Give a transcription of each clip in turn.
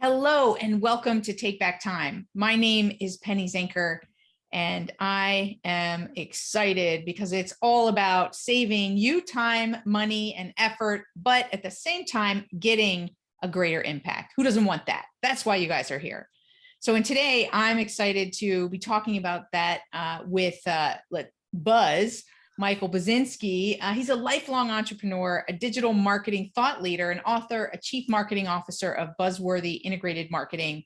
Hello and welcome to Take Back Time. My name is Penny Zenker and I am excited because it's all about saving you time, money, and effort, but at the same time, getting a greater impact. Who doesn't want that? That's why you guys are here. So today I'm excited to be talking about that with Buzz, Michael Buzinski. He's a lifelong entrepreneur, a digital marketing thought leader, an author, a chief marketing officer of BuzzWorthy integrated marketing.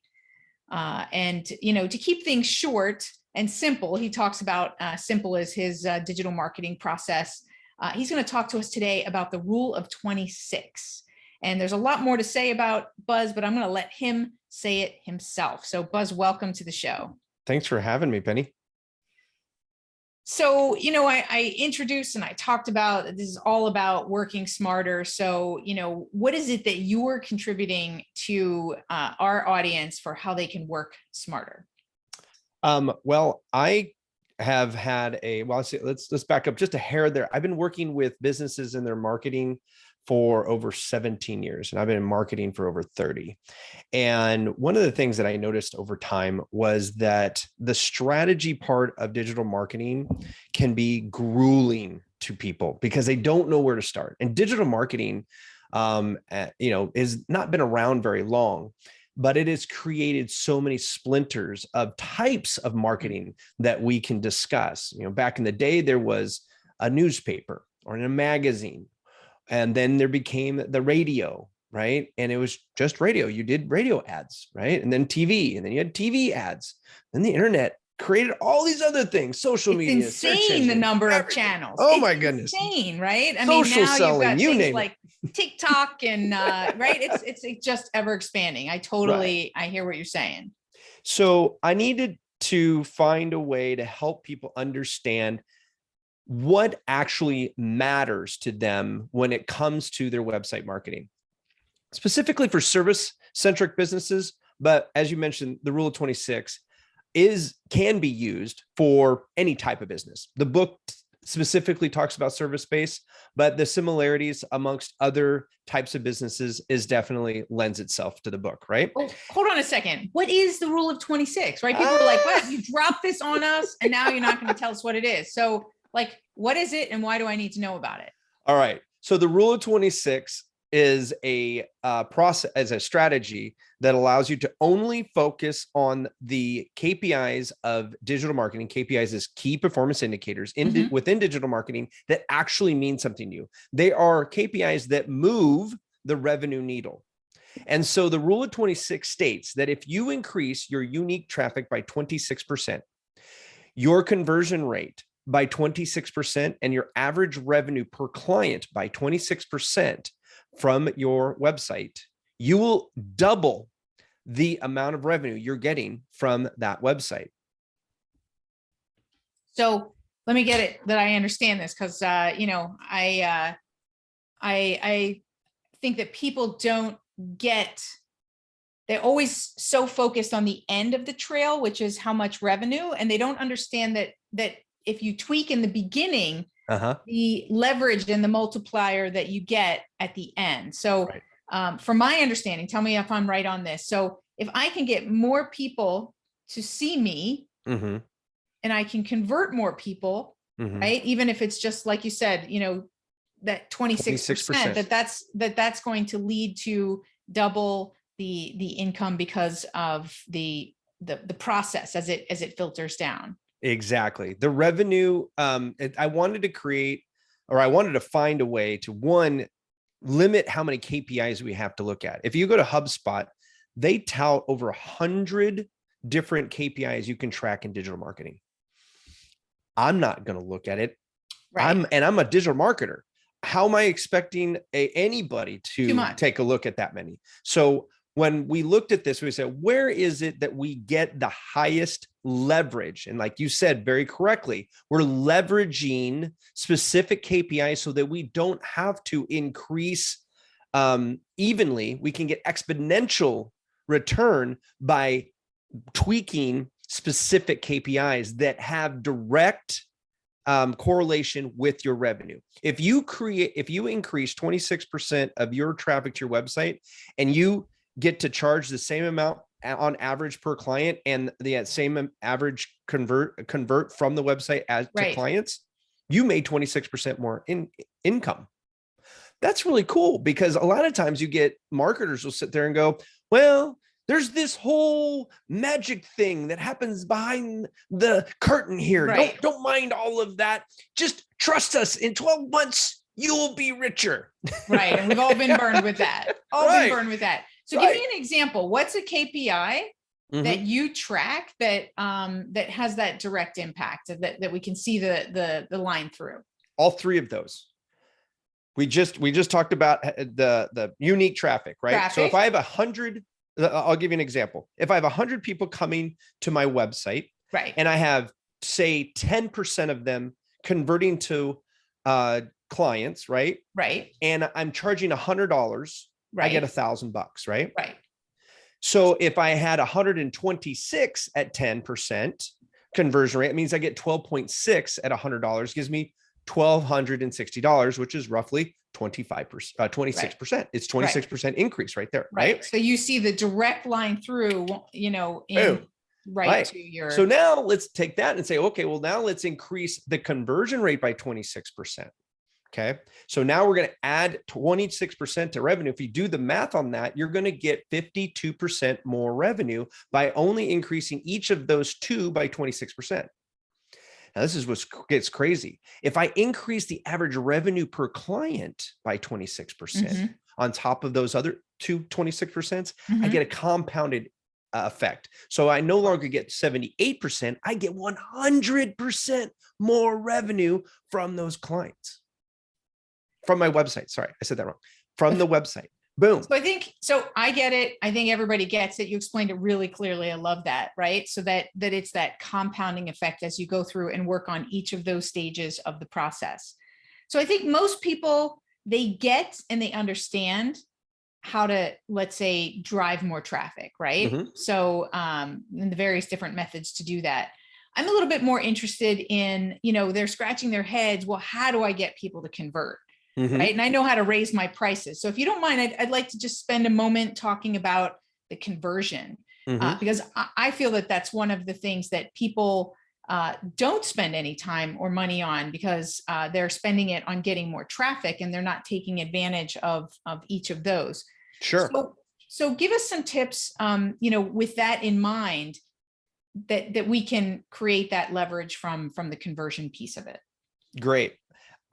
To keep things short and simple, he talks about simple as his digital marketing process. He's going to talk to us today about the rule of 26. And there's a lot more to say about Buzz, but I'm going to let him say it himself. So Buzz, welcome to the show. Thanks for having me, Penny. So, I introduced and I talked about this is all about working smarter. So, what is it that you're contributing to our audience for how they can work smarter? Well, I have had let's back up just a hair there. I've been working with businesses in their marketing for over 17 years, and I've been in marketing for over 30. And one of the things that I noticed over time was that the strategy part of digital marketing can be grueling to people because they don't know where to start. And digital marketing, has not been around very long, but it has created so many splinters of types of marketing that we can discuss. Back in the day, there was a newspaper or in a magazine. And then there became the radio, right? And it was just radio. You did radio ads, right? And then TV, and then you had TV ads. Then the internet created all these other things, social media. It's insane the number of channels. Oh my goodness. Insane, right? Social selling, you've got you things name like TikTok and right? It's just ever expanding. I hear what you're saying. So I needed to find a way to help people understand what actually matters to them when it comes to their website marketing, specifically for service-centric businesses. But as you mentioned, the rule of 26 can be used for any type of business. The book specifically talks about service-based, but the similarities amongst other types of businesses definitely lends itself to the book, right? Oh, hold on a second. What is the rule of 26, right? People are like, what? You dropped this on us and now you're not going to tell us what it is. So what is it and why do I need to know about it? All right. So the rule of 26 is a process, as a strategy that allows you to only focus on the KPIs of digital marketing. KPIs is key performance indicators within digital marketing that actually mean something to you. They are KPIs that move the revenue needle. And so the rule of 26 states that if you increase your unique traffic by 26%, your conversion rate by 26%, and your average revenue per client by 26% from your website, you will double the amount of revenue you're getting from that website. So let me get it that I understand this, because I think that people don't get. They're always so focused on the end of the trail, which is how much revenue, and they don't understand that if you tweak in the beginning, the leverage and the multiplier that you get at the end. So from my understanding, tell me if I'm right on this. So if I can get more people to see me and I can convert more people, right? Even if it's just like you said, that 26%, that's going to lead to double the income because of the process as it filters down. Exactly. The revenue, I wanted to find a way to, one, limit how many KPIs we have to look at. If you go to HubSpot, they tout over 100 different KPIs you can track in digital marketing. I'm not going to look at it. Right. I'm a digital marketer. How am I expecting anybody to take a look at that many? So when we looked at this, we said, where is it that we get the highest leverage? And like you said very correctly, we're leveraging specific KPIs so that we don't have to increase evenly. We can get exponential return by tweaking specific KPIs that have direct correlation with your revenue. If you increase 26% of your traffic to your website and you get to charge the same amount on average per client and the same average convert from the website as to clients, you made 26% more in income. That's really cool, because a lot of times you get marketers will sit there and go, well, there's this whole magic thing that happens behind the curtain here. Don't mind all of that. Just trust us. In 12 months, you will be richer. Right. And we've all been burned with that. Been burned with that. So give me an example. What's a KPI that you track that that has that direct impact, that we can see the line through? All three of those. We just talked about the unique traffic, right? So if I have 100, I'll give you an example. If I have 100 people coming to my website, and I have, say, 10% of them converting to clients, right? And I'm charging $100, I get $1,000, right? So if I had 126 at 10% conversion rate, it means I get 12.6 at $100, gives me $1,260, which is roughly 26%. It's 26% increase right there. Right. So you see the direct line through, to your. So now let's take that and say, okay, well, now let's increase the conversion rate by 26%. Okay. So now we're going to add 26% to revenue. If you do the math on that, you're going to get 52% more revenue by only increasing each of those two by 26%. Now, this is what gets crazy. If I increase the average revenue per client by 26% on top of those other two 26%, I get a compounded effect. So I no longer get 78%, I get 100% more revenue from those clients. From my website. Sorry, I said that wrong. From the website. Boom. So I get it. I think everybody gets it. You explained it really clearly. I love that. Right. So that it's that compounding effect as you go through and work on each of those stages of the process. So I think most people, they get and they understand how to, let's say, drive more traffic. Right. So and the various different methods to do that. I'm a little bit more interested in, they're scratching their heads. Well, how do I get people to convert? Right. And I know how to raise my prices. So if you don't mind, I'd like to just spend a moment talking about the conversion, because I feel that that's one of the things that people don't spend any time or money on, because they're spending it on getting more traffic and they're not taking advantage of each of those. Sure. So give us some tips, with that in mind, that we can create that leverage from the conversion piece of it. Great.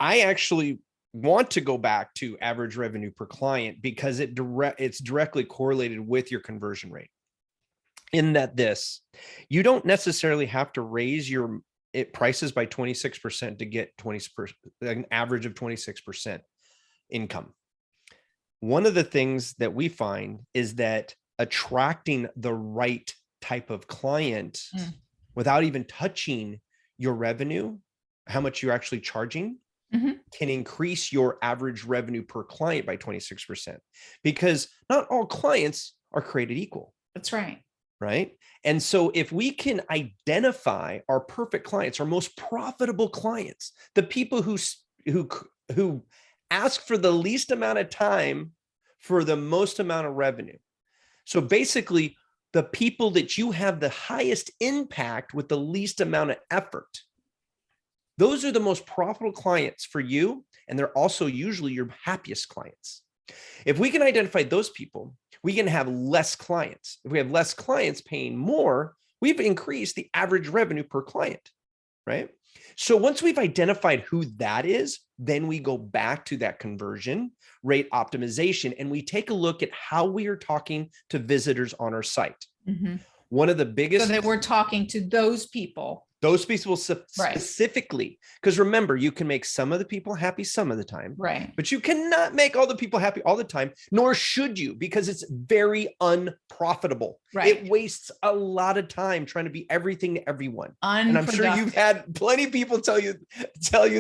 I actually want to go back to average revenue per client because it's directly correlated with your conversion rate. In that you don't necessarily have to raise your prices by 26% to get 20%, an average of 26% income. One of the things that we find is that attracting the right type of client without even touching your revenue, how much you're actually charging, can increase your average revenue per client by 26%, because not all clients are created equal. That's right. Right. And so if we can identify our perfect clients, our most profitable clients, the people who ask for the least amount of time for the most amount of revenue. So basically, the people that you have the highest impact with the least amount of effort, those are the most profitable clients for you. And they're also usually your happiest clients. If we can identify those people, we can have less clients. If we have less clients paying more, we've increased the average revenue per client, right? So once we've identified who that is, then we go back to that conversion rate optimization and we take a look at how we are talking to visitors on our site. One of the biggest— So that we're talking to those people specifically, because remember, you can make some of the people happy some of the time, right? But you cannot make all the people happy all the time, nor should you, because it's very unprofitable. Right. It wastes a lot of time trying to be everything to everyone. And I'm Unproductive. sure you've had plenty of people tell you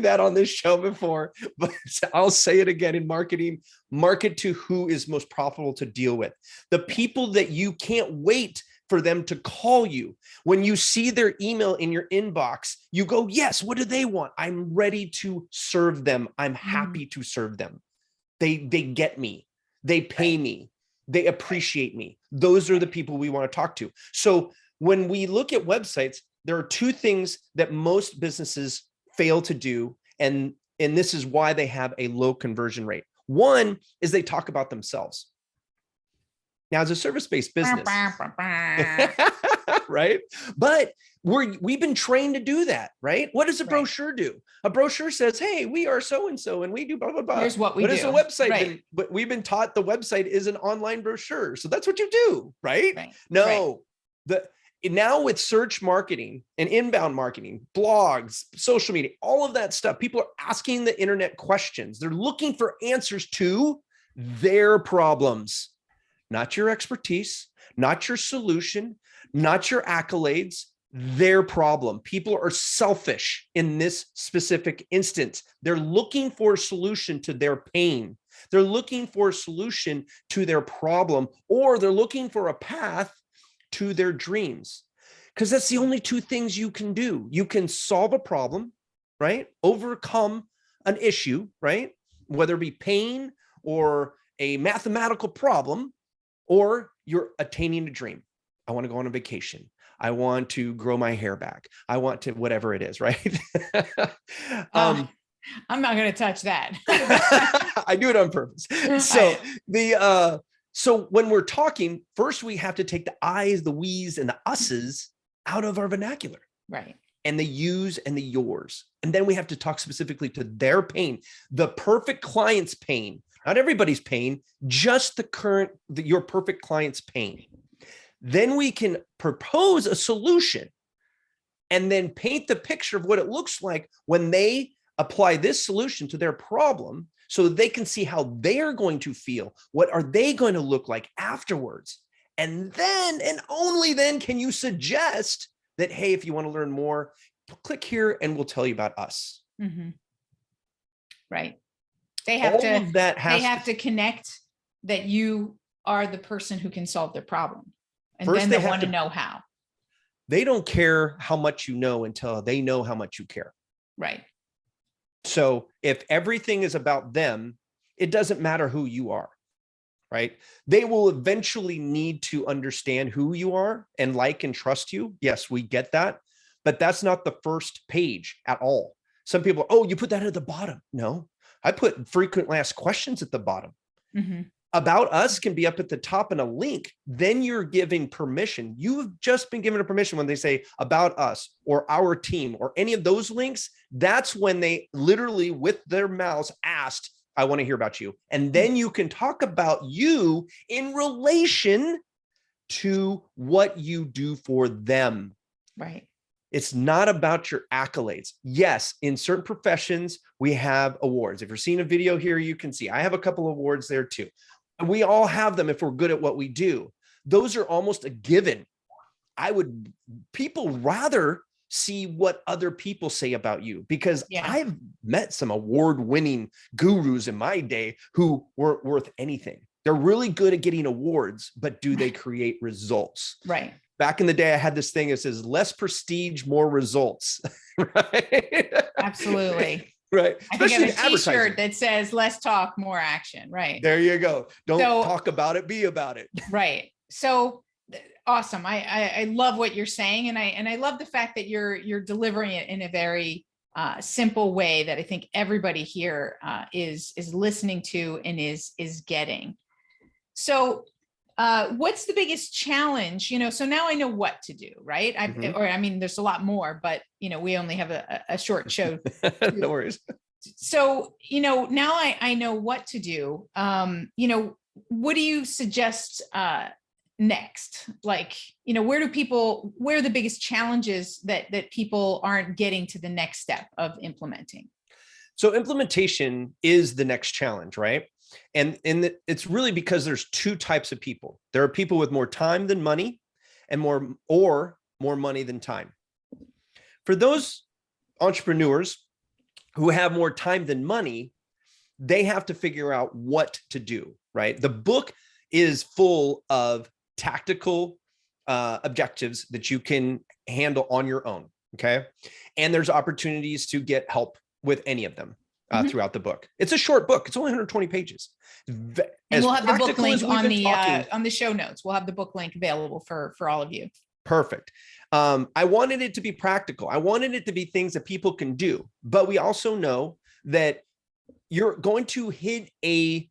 that on this show before, but I'll say it again in marketing: market to who is most profitable to deal with. The people that you can't wait for them to call you. When you see their email in your inbox, you go, yes, what do they want? I'm ready to serve them. I'm happy to serve them. They get me. They pay me. They appreciate me. Those are the people we want to talk to. So when we look at websites, there are two things that most businesses fail to do. And this is why they have a low conversion rate. One is they talk about themselves. Now, as a service-based business, right? But we've been trained to do that, right? What does a brochure do? A brochure says, hey, we are so-and-so and we do blah, blah, blah. Here's what we do. What is a website? But we've been taught the website is an online brochure. So that's what you do, right? No, now with search marketing and inbound marketing, blogs, social media, all of that stuff, people are asking the internet questions. They're looking for answers to their problems, not your expertise, not your solution, not your accolades, their problem. People are selfish in this specific instance. They're looking for a solution to their pain. They're looking for a solution to their problem, or they're looking for a path to their dreams. Because that's the only two things you can do. You can solve a problem, right? Overcome an issue, right? Whether it be pain or a mathematical problem, or you're attaining a dream. I want to go on a vacation. I want to grow my hair back. I want to, whatever it is, right? I'm not going to touch that. I do it on purpose. So when we're talking, first we have to take the I's, the we's, and the us's out of our vernacular. Right. And the yous and the yours. And then we have to talk specifically to their pain, the perfect client's pain, not everybody's pain, just your perfect client's pain. Then we can propose a solution and then paint the picture of what it looks like when they apply this solution to their problem, so they can see how they're going to feel. What are they going to look like afterwards? And then, and only then, can you suggest that, hey, if you want to learn more, click here and we'll tell you about us. Mm-hmm. Right. They have to connect that you are the person who can solve their problem. And first, then they want to know how. They don't care how much you know until they know how much you care. Right. So if everything is about them, it doesn't matter who you are, right? They will eventually need to understand who you are and like and trust you. Yes, we get that, but that's not the first page at all. Some people, oh, you put that at the bottom. No, I put frequently asked questions at the bottom. Mm-hmm. About us can be up at the top in a link. Then you're giving permission. You have just been given a permission when they say about us or our team or any of those links. That's when they literally with their mouths asked, I want to hear about you. And then you can talk about you in relation to what you do for them. Right. It's not about your accolades. Yes, in certain professions, we have awards. If you're seeing a video here, you can see I have a couple of awards there too. And we all have them if we're good at what we do. Those are almost a given. People rather see what other people say about you, because I've met some award-winning gurus in my day who weren't worth anything. They're really good at getting awards, but do they create results? Right. Back in the day, I had this thing that says less prestige, more results. Right. Absolutely. Right. I think I have a t-shirt that says less talk, more action. Right. There you go. Don't talk about it, be about it. Right. So awesome. I love what you're saying. And I love the fact that you're delivering it in a very simple way that I think everybody here is listening to and is getting. So what's the biggest challenge? So now I know what to do, right? There's a lot more, but we only have a short show. No worries. So, now I know what to do. What do you suggest next? Like, where are the biggest challenges that people aren't getting to the next step of implementing? So implementation is the next challenge, right? And it's really because there's two types of people. There are people with more time than money and more money than time. For those entrepreneurs who have more time than money, they have to figure out what to do, right? The book is full of tactical objectives that you can handle on your own, okay? And there's opportunities to get help with any of them. Mhm. throughout the book. It's a short book. It's only 120 pages. And As we'll have the book practical link as we've been talking, on the show notes. We'll have the book link available for all of you. perfect. I wanted it to be practical. I wanted it to be things that people can do, but we also know that you're going to hit a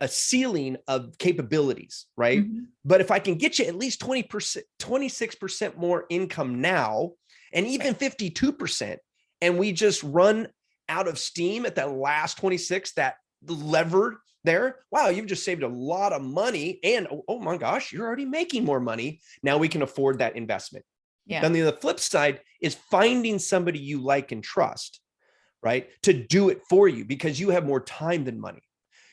ceiling of capabilities, right? Mhm. But if I can get you at least 20%, 26% more income now, and even 52%, and we just run out of steam at that last 26, that lever there, wow, you've just saved a lot of money. And oh my gosh, you're already making more money. Now we can afford that investment. Yeah. Then the flip side is finding somebody you like and trust, right, to do it for you, because you have more time than money.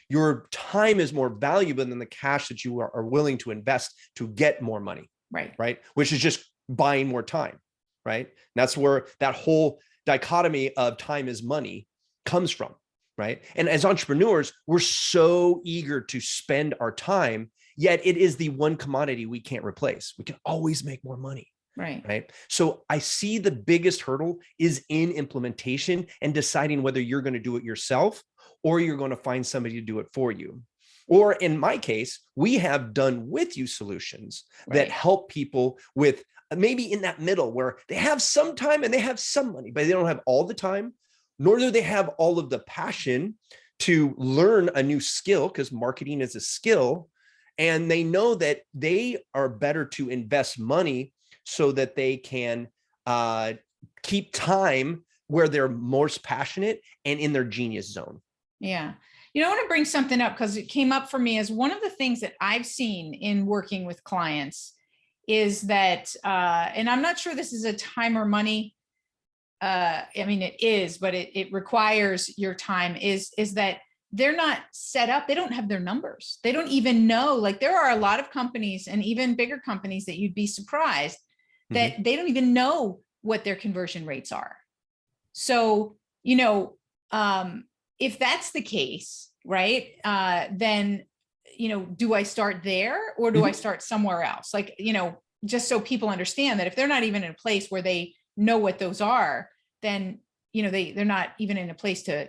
Your time is more valuable than the cash that you are willing to invest to get more money. Right. Which is just buying more time. Right. And that's where that whole dichotomy of time is money comes from. Right. And as entrepreneurs, we're so eager to spend our time, yet it is the one commodity we can't replace. We can always make more money. Right. So I see the biggest hurdle is in implementation and deciding whether you're going to do it yourself or you're going to find somebody to do it for you. Or in my case, we have done with you solutions that help people with maybe in that middle where they have some time and they have some money, but they don't have all the time, nor do they have all of the passion to learn a new skill, because marketing is a skill. And they know that they are better to invest money so that they can keep time where they're most passionate and in their genius zone. Yeah. I want to bring something up because it came up for me as one of the things that I've seen in working with clients is that, and I'm not sure this is a time or money. I mean, it is, but it requires your time is that they're not set up. They don't have their numbers. They don't even know, like there are a lot of companies and even bigger companies that you'd be surprised that they don't even know what their conversion rates are. So, if that's the case, right, then, do I start there or do I start somewhere else? Like, just so people understand that if they're not even in a place where they know what those are, then, they're not even in a place to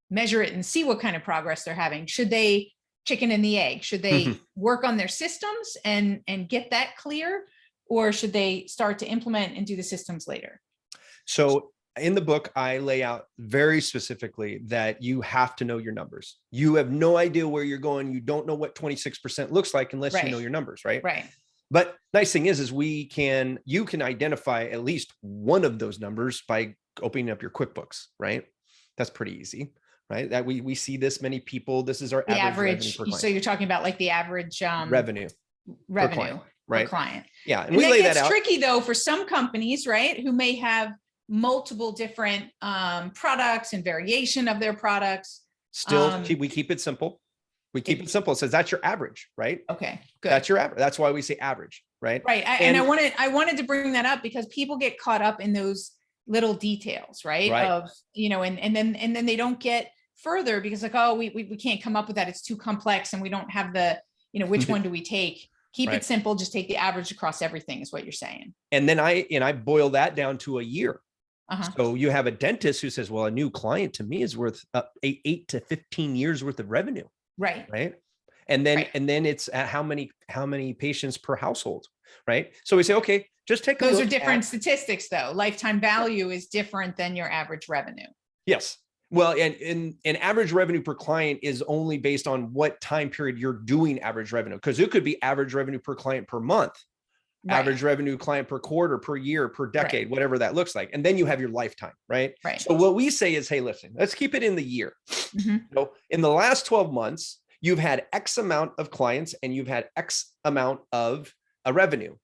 measure it and see what kind of progress they're having. Should they chicken and the egg? Should they work on their systems and get that clear? Or should they start to implement and do the systems later? So in the book, I lay out very specifically that you have to know your numbers. You have no idea where you're going. You don't know what 26% looks like unless you know your numbers, right? Right. But nice thing is you can identify at least one of those numbers by opening up your QuickBooks, right? That's pretty easy, right? That we see this many people. This is our average revenue per client. So you're talking about like the average revenue per client, right? Per client. Yeah. And we lay that out. It's tricky though for some companies, right? Who may have multiple different products and variation of their products. Still, we keep it simple. We keep it simple. It says that's your average, right? Okay, good. That's your average. That's why we say average, right? Right. And I wanted to bring that up because people get caught up in those little details, right? Of, and then they don't get further because like, oh, we can't come up with that. It's too complex and we don't have the, which one do we take? Keep it simple. Just take the average across everything is what you're saying. And then I boil that down to a year. So you have a dentist who says, well, a new client to me is worth 8 to 15 years worth of revenue. Right. Right. And then it's how many patients per household. Right. So we say, okay, just take a look. Those are different statistics though. Lifetime value is different than your average revenue. Yes. Well, and average revenue per client is only based on what time period you're doing average revenue, because it could be average revenue per client per month. Average revenue client per quarter, per year, per decade, whatever that looks like. And then you have your lifetime, right? So what we say is, hey, listen, let's keep it in the year. So in the last 12 months, you've had X amount of clients and you've had X amount of revenue,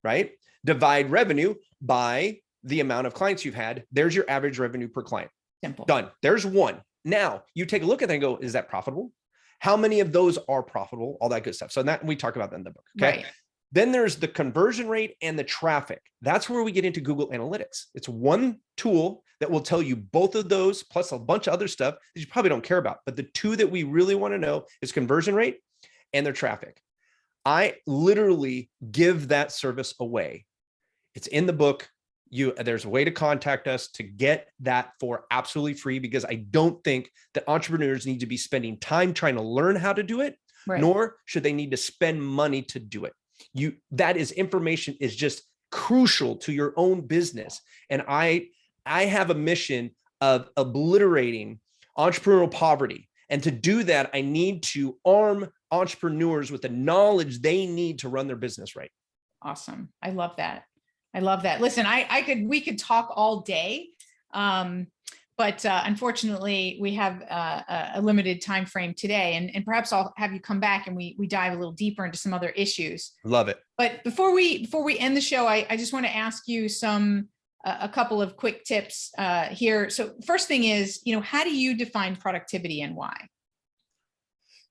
right? Divide revenue by the amount of clients you've had. There's your average revenue per client. Simple. Done. There's one. Now you take a look at that and go, is that profitable? How many of those are profitable? All that good stuff. So that we talk about that in the book. Okay. Right. Then there's the conversion rate and the traffic. That's where we get into Google Analytics. It's one tool that will tell you both of those, plus a bunch of other stuff that you probably don't care about. But the two that we really want to know is conversion rate and their traffic. I literally give that service away. It's in the book there's a way to contact us to get that for absolutely free, because I don't think that entrepreneurs need to be spending time trying to learn how to do it, Right. nor should they need to spend money to do it. That is information is just crucial to your own business. And I have a mission of obliterating entrepreneurial poverty. And to do that, I need to arm entrepreneurs with the knowledge they need to run their business right. Awesome. I love that. I love that. Listen, we could talk all day. But unfortunately, we have a limited time frame today, and perhaps I'll have you come back and we dive a little deeper into some other issues. Love it. But before we end the show, I just want to ask you a couple of quick tips here. So first thing is, how do you define productivity and why?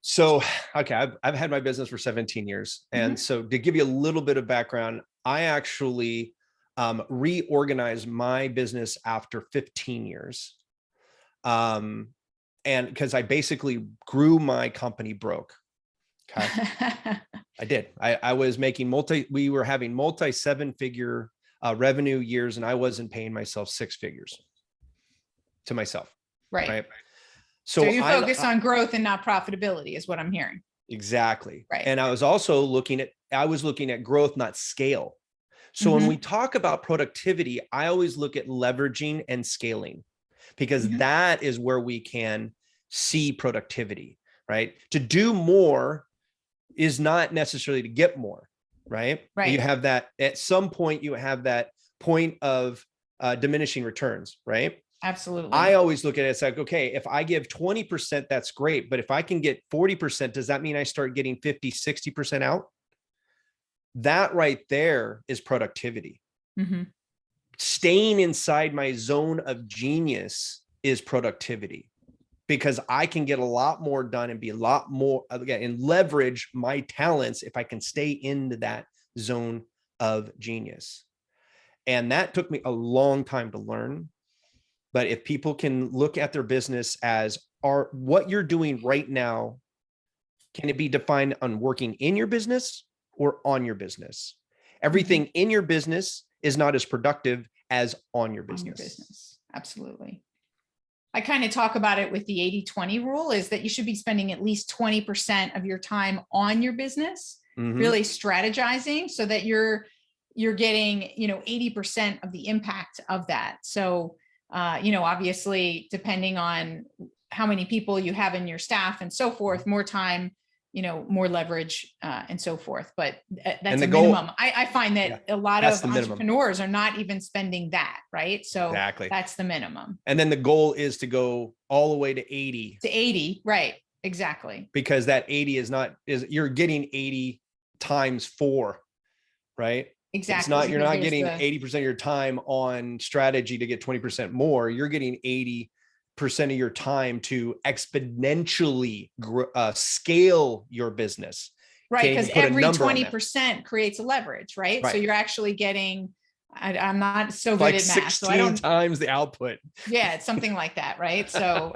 So, okay, I've had my business for 17 years. And so to give you a little bit of background, I actually reorganized my business after 15 years. And because I basically grew my company broke. Okay. I did. I was making we were having multi 7-figure revenue years, and I wasn't paying myself 6 figures to myself. Right. So you focus on growth and not profitability is what I'm hearing. Exactly. Right. And I was also looking at growth, not scale. So when we talk about productivity, I always look at leveraging and scaling, because that is where we can see productivity, right? To do more is not necessarily to get more, right? Right. You have that at some point, you have that point of diminishing returns, right? Absolutely. I always look at it, it's like, okay, if I give 20%, that's great. But if I can get 40%, does that mean I start getting 50, 60% out? That right there is productivity. Staying inside my zone of genius is productivity, because I can get a lot more done and be a lot more, again, and leverage my talents if I can stay into that zone of genius. And that took me a long time to learn. But if people can look at their business as what you're doing right now, can it be defined on working in your business or on your business? Everything in your business is not as productive as on your business. Absolutely. I kind of talk about it with the 80-20 rule, is that you should be spending at least 20% of your time on your business, really strategizing, so that you're getting, 80% of the impact of that. So, obviously, depending on how many people you have in your staff and so forth, more time, more leverage and so forth. But that's a minimum. I find that a lot of entrepreneurs are not even spending that, right? So that's the minimum. And then the goal is to go all the way to 80. To 80, right? Exactly. Because that 80 you're getting 80 times 4, right? Exactly. It's not, you're not getting 80% of your time on strategy to get 20% more. You're getting 80% of your time to exponentially scale your business. Right. Because every 20% creates a leverage, right? So you're actually getting, I'm not so good at math. 16 times the output. Yeah, it's something like that, right? So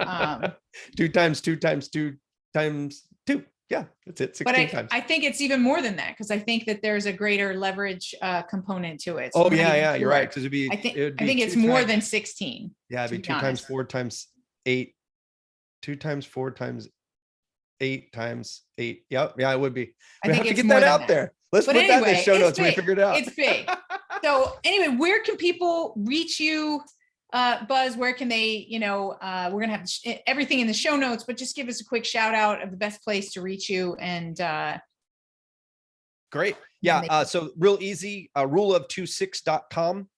2 times 2 times 2 times 2. Yeah, that's it. 16 times. I think it's even more than that, because I think that there's a greiter leverage component to it. So you're right. Because I think it's more than 16. Yeah, it'd be 2 times 4 times 8. 2 times 4 times 8 times 8. Yep. Yeah, it would be. We have to get that out there. Let's put that in the show notes when we figure it out. It's big. So anyway, where can people reach you? Buzz, where can they, we're going to have everything in the show notes, but just give us a quick shout out of the best place to reach you. And great. Yeah. So real easy, ruleof26.com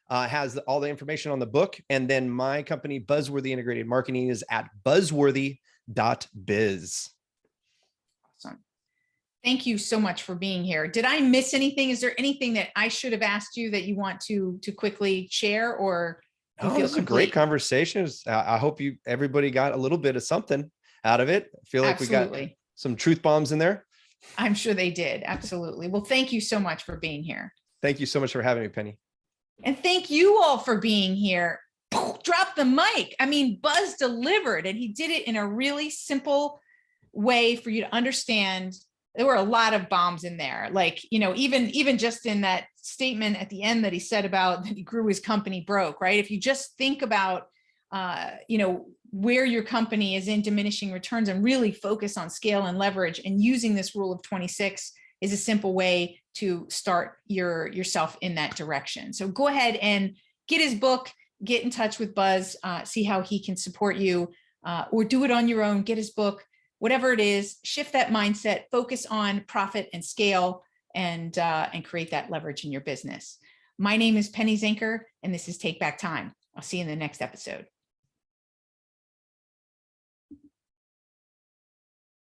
has all the information on the book. And then my company, BuzzWorthy Integrated Marketing, is at BuzzWorthy.biz. Awesome. Thank you so much for being here. Did I miss anything? Is there anything that I should have asked you that you want to quickly share, or? Oh, this is a great conversation. I hope everybody got a little bit of something out of it. I feel like we got some truth bombs in there. I'm sure they did. Absolutely. Well, thank you so much for being here. Thank you so much for having me, Penny. And thank you all for being here. Drop the mic. I mean, Buzz delivered, and he did it in a really simple way for you to understand there were a lot of bombs in there. Like, even just in that statement at the end that he said about that he grew his company broke, right? If you just think about, where your company is in diminishing returns and really focus on scale and leverage, and using this rule of 26 is a simple way to start yourself in that direction. So go ahead and get his book, get in touch with Buzz, see how he can support you, or do it on your own, get his book, whatever it is, shift that mindset, focus on profit and scale, and create that leverage in your business. My name is Penny Zenker, and this is Take Back Time. I'll see you in the next episode.